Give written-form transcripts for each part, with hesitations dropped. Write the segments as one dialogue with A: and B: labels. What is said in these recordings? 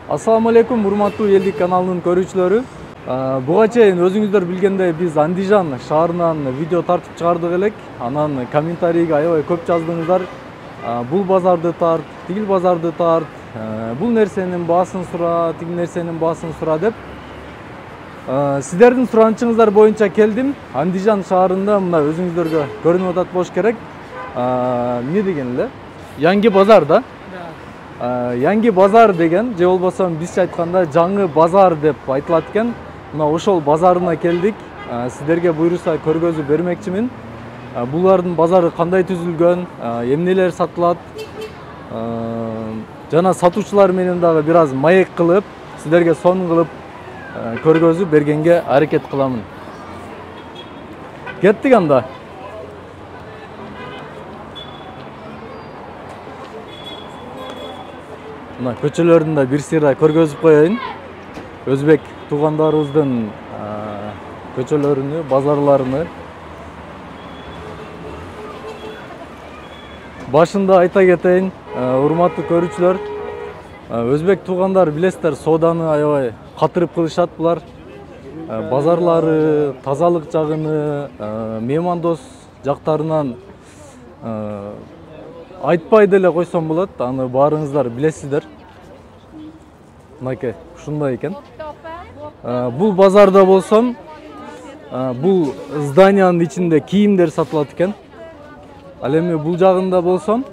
A: Assalamu alaikum, урматтуу элдик каналынын көрүүчүлөрү. Буга чейин өзүңүздөр билгендей биз Андижан шаарынан видео тартып чыгардык элек. Анан комментарийге аябай көп жаздыңыздар. Бул базарды тарт, тигил базарды тарт, бул нерсенин баасын сура, тигил нерсенин баасын сура деп. Сиздердин суранычыңыздар боюнча келдим. Андижан шаарында мына өзүңүздөргө көрүнүп атат болуш керек. Эмне деген эле? Yangi базар да? Yangi базар деген, же болбосо бизче айтканда жаңы базар деп айтылат экен. Мына ошол базарына келдик. Сиздерге буйруса көргөзүп бермекчимин. Булардын базары кандай түзүлгөн, эмнелер сатылат, жана сатуучулар менен дагы бир аз маек кылып, сиздерге сонун кылып көргөзүп бергенге аракет кыламын. Кеттик анда. Мына көчөлөрдүн да бир сыйра көргөзүп коеюн. Өзбек туугандарыбыздын көчөлөрүнү, базарларыны. Башында айта кетейин, урматтуу көрүүчүлөр, өзбек туугандар билесиздер, сооданы аябай катырып кылышат булар. Базарлары, тазалык жагыны, меймандос жактарынан айтпай деле койсом болот, аны баарыңыздар билесиздер. Мынакей, ушундай экен. Бул базарда болсом, бул зданиянын ичинде кийимдер сатылат экен. Ал эми бул жагында болсом,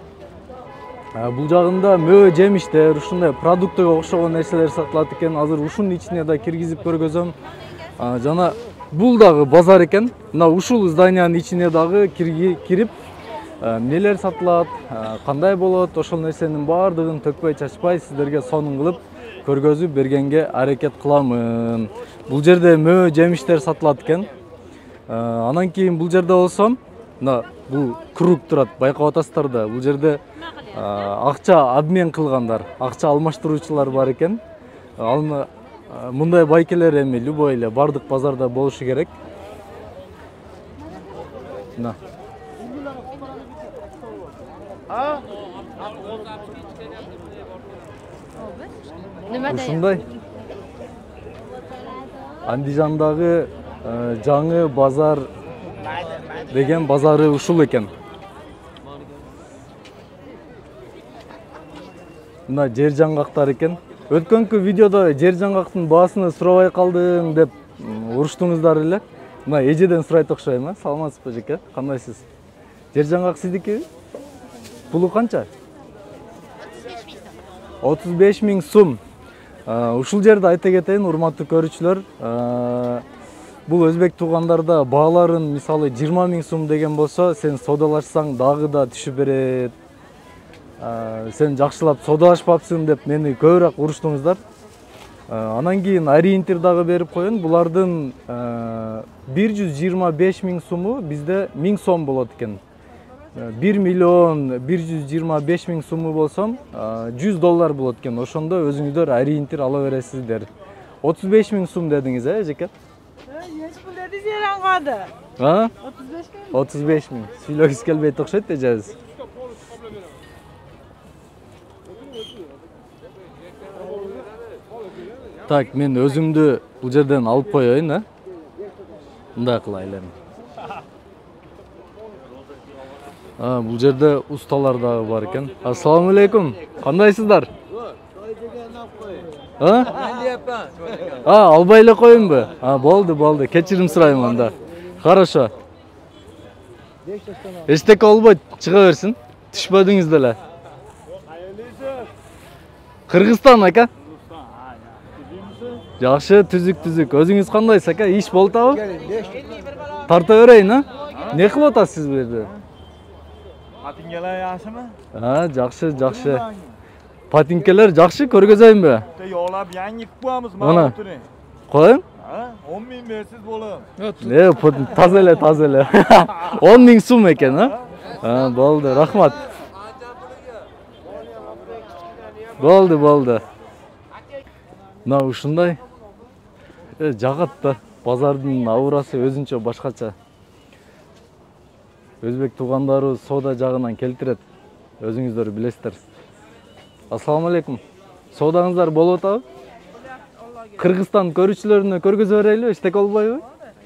A: бул жагында мөө жемиштер, ушундай продуктыга окшогон нерселер сатылат экен. Азыр ушунун ичине да киргизип көргөзөм. Жана бул дагы базар экен. Мына ушул зданиянын ичине дагы кирип нелер сатылат, кандай болот, ошол нерсенин баардыгын төкпөй чачпай сиздерге сонун кылып көргөзүп бергенге аракет кыламын. Бул жерде мөө жемиштер сатылат экен. Анан кийин бул жерде болсом, мына бул круг турат, байкап атасыздар да. Бул жерде акча обмен кылгандар, акча алмаштыруучулар бар экен. Ал мындай байкелер эми любой эле бардык базарда болушу керек. Мына ушундай Андижандагы жаңы базар деген базары ушул экен. Мына жер жаңгактар экен. Өткөнкү видеодо жер жаңгактын баасыны сурабай калдым деп уруштуңуздар эле. Мына эжеден сурайт окшойм, а? Саламатсызбы жеке? Кандайсыз? Жер жаңгак сиздики? Пулу канча? 35 000 сум. Ушул жерде айта кетейин, урматтуу көрүүчүлөр, бул өзбек туугандарда бааларын мисалы 20 000 сум деген болсо, сен содалашсаң дагы да түшүп берет. Сен жакшылап содалашпапсың деп мени көбүрөөк уруштуңуздар. Анан кийин ориентир дагы берип коеюн. Булардын 125 000 суму бизде 1000 сом болот экен. 1 миллион 125 000 суму болсом, $100 болот экен. Ошондо өзүңүздөр ориентир ала бересиздер. 35 000 сум дедиңиз, жеке?
B: Нече пул дедиңиз аңгады?
A: 35 000. Сүйлөгүс келбейт окшойт эжебиз. Так, мен өзүмдү бул жерден алып коеюн, Мындай кылайлы эми. Бул жерде усталар дагы бар экен. Ассаламу алейкум. Кандайсыздар? Албай эле коеюнбу? Болду. Кечирим сурайм анда. Хорошо. Эчтеке болбойт, чыга берсин. Түшпөдүңүз деле. Кыргызстан ака? Жакшы, түзүк. Өзүңүз кандайсыз ака? Иш болуп атабы? Тарта берейин, Не кылып атасыз бу жерде?
C: Patinkeler yaxshimi?
A: Жакшы. Patinkeler жакшы, көргөзөйүнбү?
C: Yo'lab yangi qilib qo'yamiz, mana o'tiring.
A: Qo'ying?
C: 10 000 bersiz bo'ladi.
A: Таза эле. 10 000 сум экен, Болду, рахмат. Болду. Мына ушундай жагат да. Базардын аурасы өзүнчө башкача. Өзбек туугандарыбыз соода жагынан келтирет. Өзүңүздөр билесиздер. Ассаламу алейкум. Соодаңыздар болуп атабы? Кыргызстан көрүүчүлөрүнө көргөзүп берели, эчтеке болбойбу?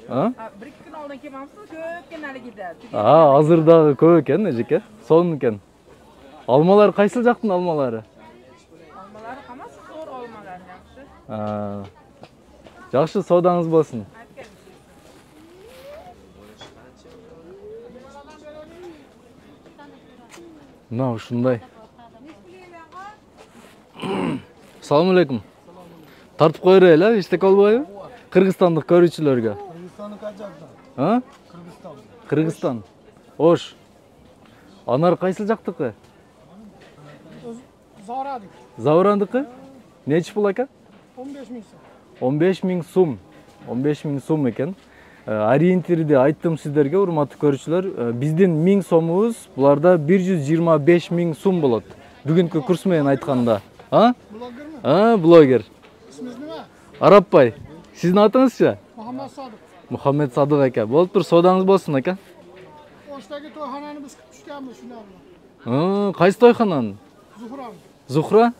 B: Bir iki gün oldun ki mamsız köpken hali gider.
A: Азыр дагы көп экен, эжеке. Сонун экен. Алмалар кайсыл жактын алмалары?
B: Almaları kaması zor olmalar yaxşı.
A: Жакшы, соодаңыз болсун. Мына ушундай. Салам алейкум. Тартып кой берели, эчтеке болбойбу? Кыргызстандык көрүүчүлөргө.
D: Kırgızistan'ı kaç yaptın?
A: А?
D: Kırgızistan.
A: Кыргызстан. Ош. Анар кайсыл жактыкы?
D: Zavradık.
A: Заврандыкы? Нечи пул ака?
D: 15 bin
A: 15 000 сум. 15 000 сум экен. Ориентирди айттым сиздерге, урматтуу көрүүчүлөр. Биздин 1000 сомубуз буларда 125 000 сум болот. Бүгүнкү курс менен айтканда.
D: Blogger mı?
A: Блогер.
D: İsminiz ne?
A: Арапбай. Сиздин атыңызчы?
D: Muhammed Sadık.
A: Мухаммед Садык ака. Болуп тур, соодаңыз болсун ака.
D: Oştaki toyhananı biz tutmuşkenmiz şunlarla.
A: Кайсы тойхананын?
D: Zuhra.
A: Зухра?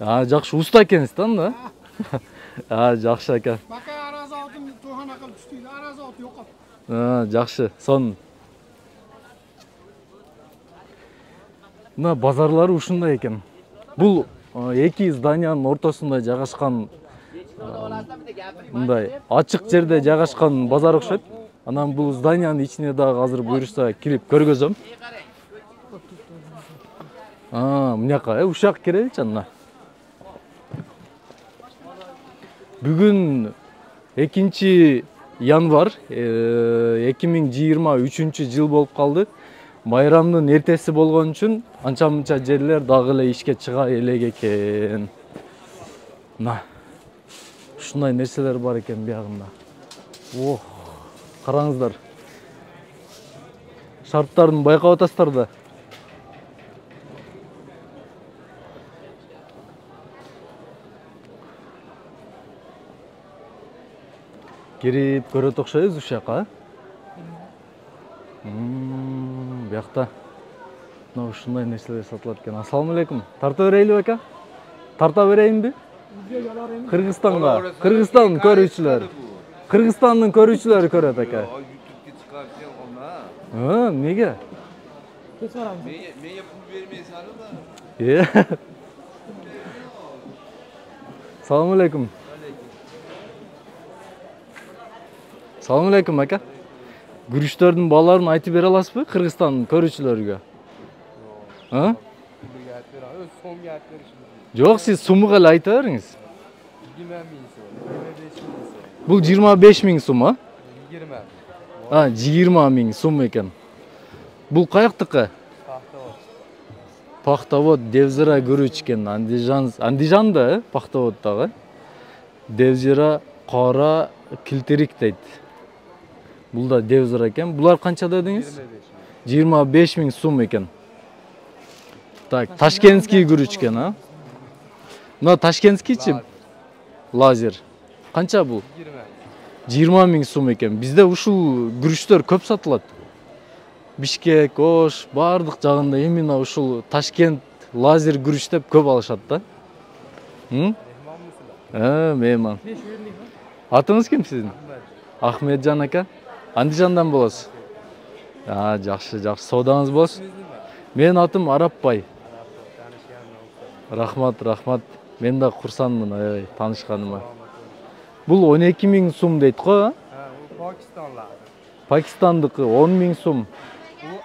A: Жакшы, уста экенсиз да? Жакшы ака.
D: Bakay arazi altın toyhana kılıp tutuydu. Arazi altı yok.
A: Жакшы, сонун. Мына базарлары ушундай экен. Бул эки зданиянын ортосунда жайгашкан, мындай ачык жерде жайгашкан базар окшойт. Анан бул зданиянын ичине дагы азыр буюрса кирип көргөзөм. Мынакка, ушак киреличи анда. Бүгүн 2 январь 2023 жыл болуп калды. Байрамдын эртеси болгон үчүн анча-мынча жерлер дагы эле ишке чыга элек экен. Мына ушундай нерселер бар экен биягында. Караңыздар. Шарттарын байкап атасыздар да. Кирип көрөт окшойбуз ушака. Биякта мына ушундай нерселер сатылат экен. Ассаламу алейкум. Тарта берейли ака? Тарта берейинби? Кыргызстанга. Кыргызстан көрүүчүлөр. Кыргызстандын көрүүчүлөрү көрөт ака. Неге?
C: Meye pul vermeyi sanırım da.
A: Саламу алейкум. Саламу алейкум ака. Күрүчтөрдүн бааларын айтып бере аласызбы Кыргызстандын көрүүчүлөргө? Жок, сиз сумму эле айта бериңиз. 25 000 сум, 20 000 сум экен. Бул каяктыкы? Пахтавод Девзира көрүүчү экен. Андижанда, Пахтаводдагы. Девзира кара килтерик дейт. Бул да Девзира экен. Булар канча дедиңиз? 25 000 сум экен. Так, Ташкентский көрүүчү экен, Мына Ташкентскийчи? Лазер. Канча бул? 20 000 сум экен. Бизде ушул күрүчтөр көп сатылат. Бишкек, Ош, бардык жагында именно ушул Ташкент лазер күрүч деп көп алышат да. Мейман. Атыңыз ким сиздин? Ахметжан ака. Андижандан болосуз. Жакшы, жакшы. Соодаңыз болсун. Менин атым Арапбай. Рахмат, рахмат. Мен да курсанмын, аябай таанышканыма. Бул 12 000 сум дейт го,
C: Pakistanlar.
A: Пакистандыкы 10 000 сум.
C: Bu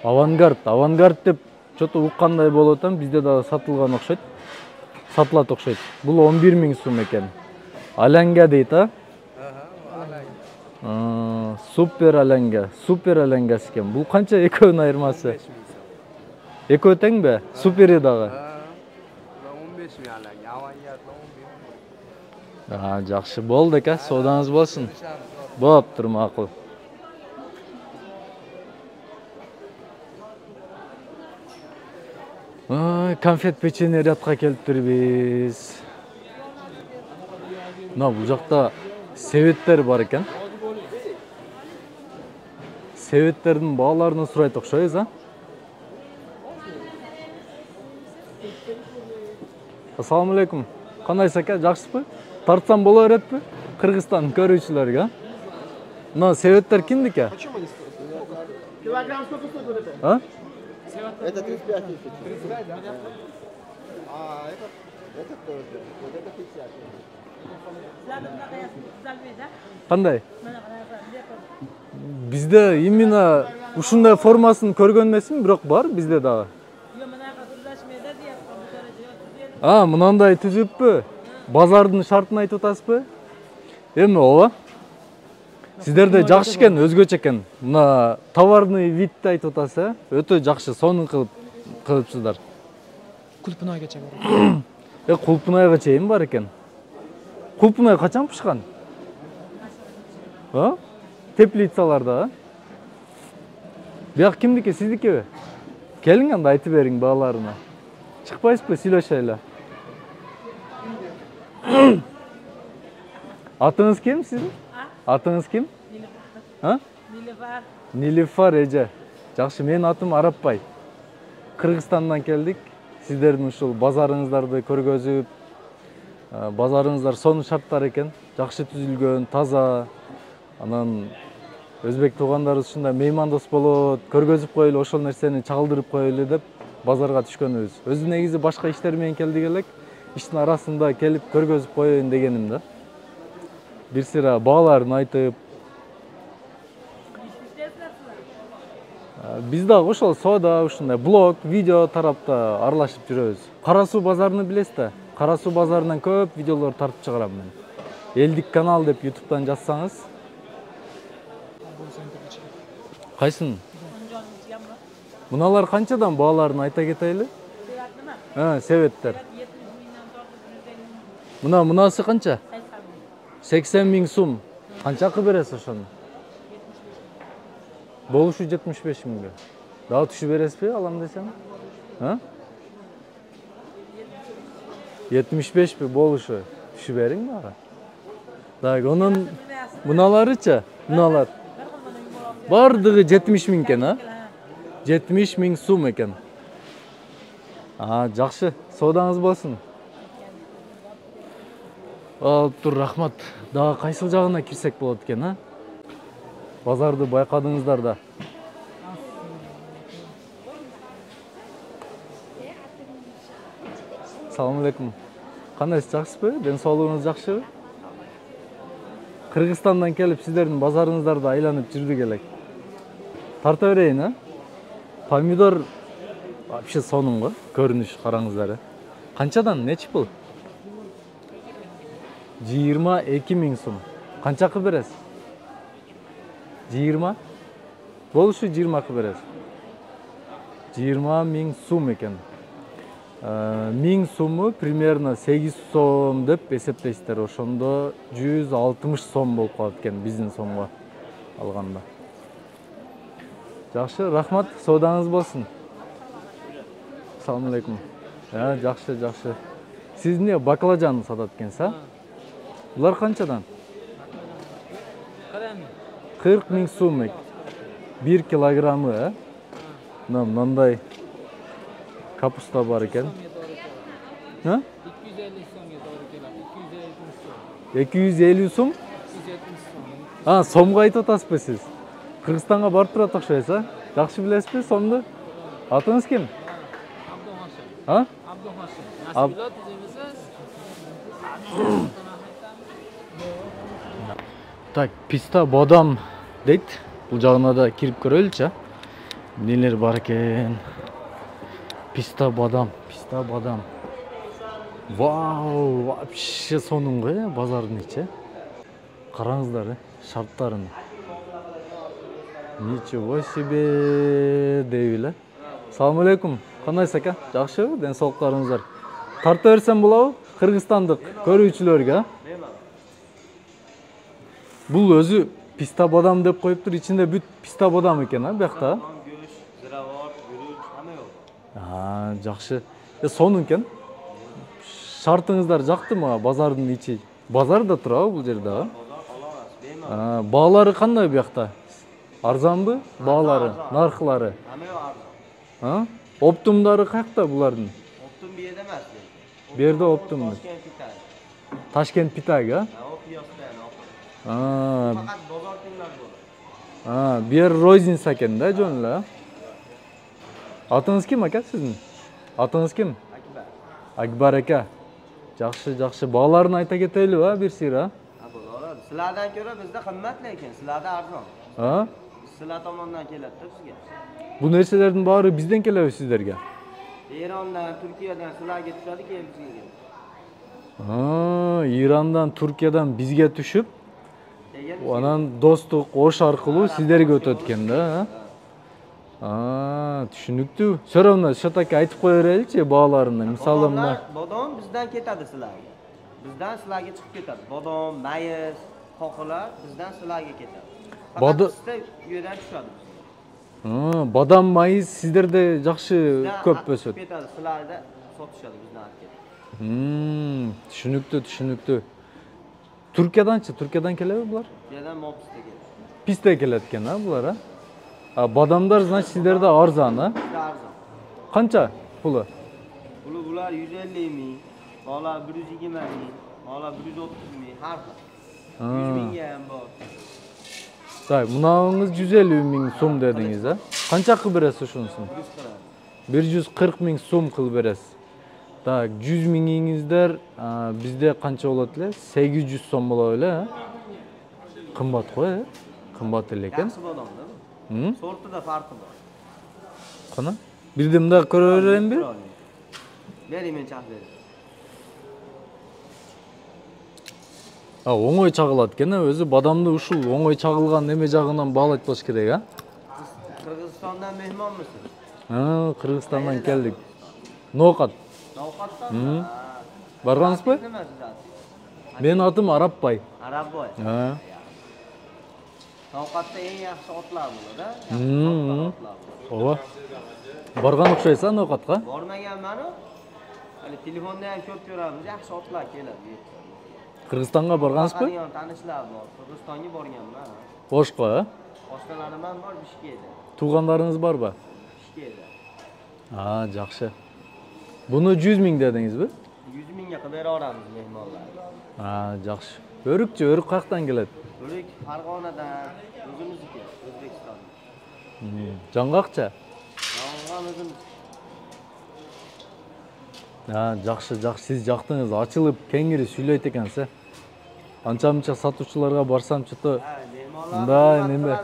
C: avantgard.
A: Авангард деп чото уккандай болот экен, бизде да сатылган окшойт. Сатылат окшойт. Бул 11 000 сум экен. Аленга дейт, Супер аленга, супер аленгасы экен. Бул канча экөөнүн айырмасы? Экөө тең бе? Супери дагы.
C: 15 000 alenga. Avantgard 11 000.
A: Жакшы болду эке, соодаңыз болсун. Болуптур, макул. Конфет печенье рядка келиптирбиз. Мына бул жакта себеттер бар экен. Себеттердин бааларын сурайт окшойбуз, Assalamu alaikum. Кандайсыз ака, жакшысызбы? Тартсам боло беретпи? Кыргызстан көрүүчүлөргө. Мына себеттер кимдики?
D: Килограмм сколько стоит вот это?
A: А?
E: Это 35 тысяч. 35, да? А этот тоже. Вот это 50.
A: Кандай? Бизде именно ушундай формасын көргөн эмесмин, бирок бар бизде дагы. Мынандай түзүппү? Базардын шартын айтып атасызбы? Эми ооба. Сиздерде жакшы экен, өзгөчө экен. Мына товарный видти айтып атасыз, өтө жакшы, сонун кылыпсыздар.
F: Кулпунайгача бар.
A: Кулпунайга чейин бар экен. Кулпунай качан пышкан? Теплицаларда, Бияк кимдики, сиздикиби? Келиң анда айтып бериң бааларына. Чыкпайсызбы, сүйлөшөлү. Атыңыз ким сиздин? Атыңыз ким?
B: Нилефар.
A: Нилефар эже. Жакшы, менин атым Арапбай. Кыргызстандан келдик. Сиздердин ушул базарыңыздарды көргөзүп, базарыңыздар сонун шарттар экен. Жакшы түзүлгөн, таза. Анан өзбек туугандарыбыз ушундай меймандос болот, көргөзүп коелу, ошол нерсени чагылдырып коелу деп базарга түшкөнүбүз. Өзү негизи башка иштер менен келдик элек. Иштин арасында келип көргөзүп коеюн дегеним да. Бир сыйра бааларын айтып. Биз дагы ошол соода, ушундай блог, видео тарапта аралашып жүрөбүз. Кара суу базарыны билесиз да? Кара суу базарынан көп видеолор тартып чыгарам мен. Элдик канал деп YouTube'дан жазсаңыз. Кайсын? Муналар канчадан бааларын айта кетели? Себеттер. Мунасы канча? 80 000 сум. Канчакы бересиз ошону? Болушу 75 000. Дагы түшүп бересизби, алам десем? 75 болушу. Түшүп бериң дагы. Так, онун муналарычы? Муналар. Бардыгы 70 000 экен, 70 000 сум экен. Жакшы, соодаңыз болсун. Тур, рахмат. Дагы кайсыл жагына кирсек болот экен, Базарды байкадыңыздар да. Салам алейкум. Кандайсыз, жакшысызбы? Ден соолугуңуз жакшыбы? Кыргызстандан келип сиздердин базарыңыздарды айланып жүрдүк элек. Тарта берейин, Помидор вообще сонун го, көрүнүш караңыздар. Канчадан, нечи пул? 22 000 сум. Канчакы бересиз? 20? Болушу 20 бересиз. 20 000 сум экен. 1000 суму примерно 8 сом деп эсептейсиздер. Ошондо 160 сом болуп калат экен биздин сомго алганда. Жакшы, рахмат, соодаңыз болсун. Assalamu alaikum. Жакшы. Сиз эмне баклажан сатат экенсиз, Булар канчадан? 40 000 сум. 1 килограммы, мындай капуста бар экен. 250 сум? Сомго айтып атасызбы сиз? Кыргызстанга барып турат окшойсуз, Жакшы билесизби сомду? Атыңыз ким? Так, писта бадам дейт. Бул жагына да кирип көрөлүчү. Нелер бар экен? Писта бадам. Вау, вообще сонун го, базардын ичи. Караңыздар, шарттарын. Ничего себе, дейбиле. Салам алейкум. Кандайсыз ака? Жакшыбы? Ден соолуктарыңыздар. Тарта берсем болобу? Кыргызстандык көрүүчүлөргө. Бул өзү писта бадам деп коюптур, ичинде бүт писта бадам экен, биякта. Жакшы. Сонун экен. Шартыңыздар жактымы, базардын ичи? Базарда турабы бул жерде? Баалары кандай биякта? Арзанбы? Баалары, нархлары? Оптумдары каякта булардын?
E: Optum bir yerde mi?
A: Bu yerda optim.
E: Toshkent Pitay.
A: Toshkent Pitag, ha?
E: O qiyosdan oqib.
A: Ha,
E: Faqat bozor tenglar bo'ladi.
A: ha, bu yer Roizins ekanda, jo'nlar. Atınız kim aka sizin? Atınız kim?
E: Akbar.
A: Akbar aka. Yaxshi, yaxshi. Bağlarını ayta ketaylik va bir sira.
E: Ha, bo'ladi. Sizlardan ko'ra bizda qimmat lekin, sizlarda arzon.
A: Ha?
E: Sizlar tomondan keladi-da bizga.
A: Bu narsalarning bari bizdan keladi sizlarga.
E: Erondan, Turkiyadan sizlarga tushadi, keyin bizga keladi.
A: Ha, İrandan, Turkiyadan bizga tushib,
E: Keyin
A: anan dostuk, oş arqılı sizlerge ötөткөн-да, ha? Ha, tushunibdi. So'ramda Shotaka aytib qo'yaveraylikchi bağlarını. Misalda mına
E: bodom bizdan ketadi sizlarga. Bizdan sizlarga chiqib ketadi. Bodom, mayiz, qo'qilar bizdan sizlarga ketadi.
A: Bodo-
E: Sizda yo'ldan tushadi.
A: ha, badam mayiz sizlerde yaxshi ko'p
E: Bizdan
A: o'sadi.
E: ketadi, sizlarda sotishadi bizdan olib ketadi.
A: Tushunibdi, tushunibdi. Turkiyadanchi? Turkiyadan keladi bular?
E: Yerdan mopsda keladi.
A: Pista kelayotgan ha bular, ha? Ha, badamlar значит sizlarda arzon, ha?
E: Bizda arzon.
A: Qancha puli?
E: Bular 150 ming, bola 120 ming, bola 130 ming, har xil. 100 mingga ham bor.
A: Tay, bunağınız 150 ming so'm dediniz, ha? Qancha qilib berasiz shunsin? 140 ming so'm qilib berasiz. Tak, 100 mingingizlar bizde qancha bo'ladi? 800 so'm bo'ladi, ha? Qimmat qo'y, ha? Qimmat lekin.
E: Yaxshi bodomda bu. Sortida farqi bor.
A: Qani? Birdimda ko'raveraymi?
E: Bering, men chaq bering.
A: Ha, оңой чагылат экен, өзү бадамды ушул оңой чагылган неме жагынан баалайт болуш керек, а?
E: Qirg'izistondan mehmonmisiz?
A: Ha, Qirg'izistondan keldik. Noqat.
E: Ovqatdan?
A: Bargansызбы?
E: Nima sizlar?
A: Менин атым Арапбай.
E: Arabboy.
A: Ha.
E: Ovqatda eng yaxshi otlar bo'ladi,
A: Ооба. Барган окшойсуң Noqatга?
E: Bormaganman-ku. Hali telefonda ham ko'p ko'ramiz, yaxshi otlar keladi.
A: Qirg'izistonga bargansызбы?
E: Qani tanishlar bor. Qirg'izistonga borganman.
A: Boshqa, ha?
E: Boshqalarim ham bor Bishkekda.
A: Tuğanlarınız barбы?
E: Bishkekda.
A: Ha, yaxshi. Buni 100 ming dedingizmi?
E: 100 mingga qilib beraveramiz mehmonlar.
A: Ha, yaxshi. O'rikchi, o'rik qayerdan keladi?
E: O'rik Farg'onadan, o'zimizniki, O'zbekistondan.
A: Жаңгакча?
E: Yong'on o'zimiz.
A: Ha, жақсы, жақсы. Siz жактыңыз ачылып, кеңири сүйлөйт экенсиз. Анча-мынча сатуучуларга барсам, чото мындай неме.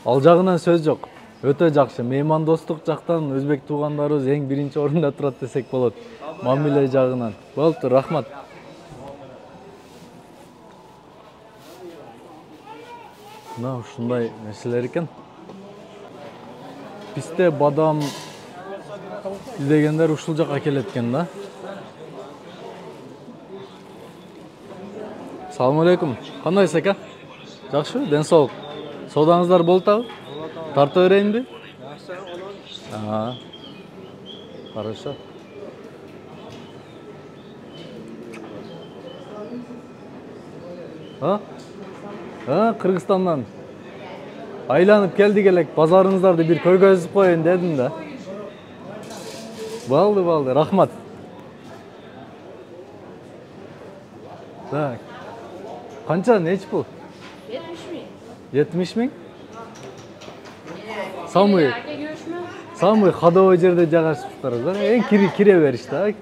A: Ал жагынан сөз жок. Өтө жакшы. Меймандостук жактан өзбек туугандарыбыз эң биринчи орунда турат десек болот. Мамиле жагынан. Болду, рахмат. Мына ушундай нерселер экен. Бизде бадам издегендер ушул жака келет экен да. Салам алейкум. Кандайсыз ака? Жакшы, ден соолук. Соодаңыздар болуп атабы? Тарта берейинби? Ага. Хорошо. Ha? Ha, Kırgızistan'dan. Aylanıp geldik elek, pazarınızlarda bir körgözüp koyun dedim de. Baldı, rahmat. Tak. Kança, neç bu?
B: 70 ming.
A: 70 ming? Самый, самый ходовой жерде жайгашыптырбыз да. Эң кире беришти, а.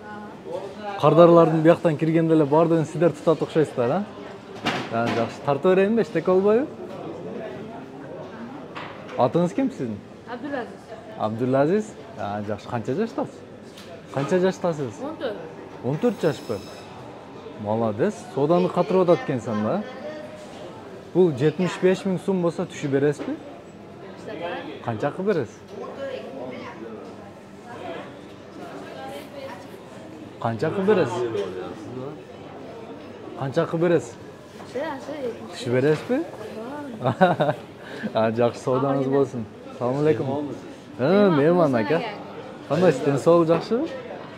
A: Кардарлардын бияктан киргенде эле бардыгын сиздер тутат окшойсуздар, а? Ha, жақсы. Тарта берейін бе, іштек олбайы? Атыңыз кем сіздің?
B: Abdulaziz.
A: Abdulaziz? Жақсы. Қанша жаштасыз? Қанша жаштасыз?
B: 14.
A: 14 жаш па? Молодец. Соданы қатырып атат екенсің да? Бұл 75 миң сум болса түші бересіз бе? Қанша қы бересіз? Қанша қы бересіз? Қанша қы бересіз? Түші бересіз бе? Жақсы, сауданыз болсын. Салам алейкум. Мейман ака. Қандайсыз, ден соолук жақсы?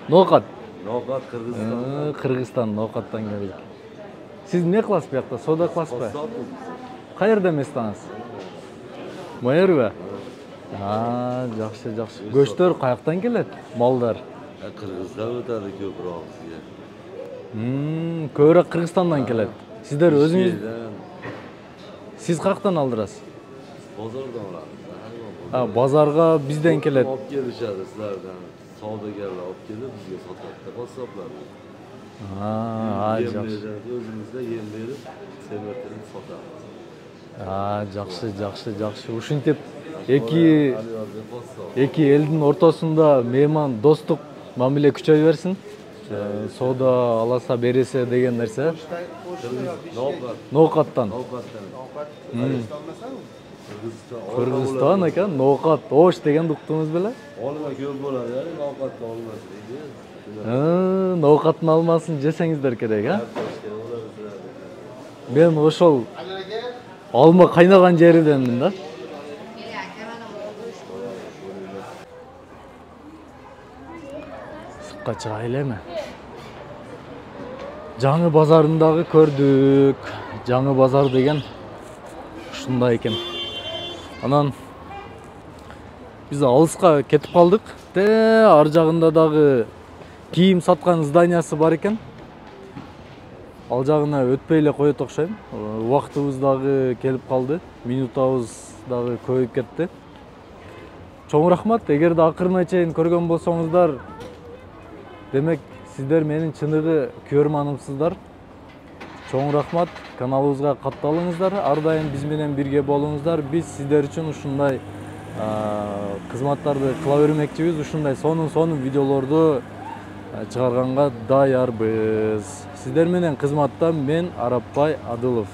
A: Ноқат.
G: Ноқат, Қырғызстан.
A: Қырғызстан, Ноқаттан келдик. Сіз не қыласыз bu жақта? Сода қыласыз ба? Қайерде местаңыз? Майыр ба? Жақсы. Көштөр қаяқтан келеді? Малдар?
G: Kırgızlar ötedi köprü bizga.
A: Ko'proq Qirg'izistondan keladi. Sizlar o'zingiz
G: Şeyden,
A: siz qayerdan aldırasiz?
G: bozordan olamiz.
A: Ha, bozorga bizden keladi.
G: Olib kelishadi sizlardan. Savdogarlar olib kelib bizga sotadi. Qassoblar.
A: Ha,
G: Yem
A: yaxshi.
G: berib, o'zimizda yem berib, semirtirib sotamiz.
A: Ha, yaxshi. Ушинтип эки элдин ортосунда мейман достук мамиле күчөй берсин. Соода аласа бересе деген нерсе. Ноокаттан. Кыргызстан экен, ноокат, ош деген уктуңуз беле?
G: Olma ko'p bo'ladi, ovqatni olmasa deydi.
A: Ноокаттын алмасын жесеңиздер керек, а? Мен ошол алма кайнаган жериденмин да. Сыкка чыгайлы эми. Жаңы базарындагы көрдүк. Жаңы базар деген ушундай экен. Анан биз алыска кетип калдык. Ар жагында дагы кийим саткан зданиясы бар экен. Ал жагына өтпөй эле коет окшойм. Убактыбыз дагы келип калды. Минутабыз дагы көбөйүп кетти. Чоң рахмат. Эгерде акырына чейин көргөн болсоңуздар, демек сиздер менин чыныгы көрманымсыздар. Чоң рахмат. Каналыбызга катталыңыздар. Ар дайым биз менен бирге болуңуздар. Биз сиздер үчүн ушундай кызматтарды кыла бермекчибиз. Ушундай сонун видеолорду чыгарганга даярбыз. Сиздер менен кызматта мен Арапбай Адылов.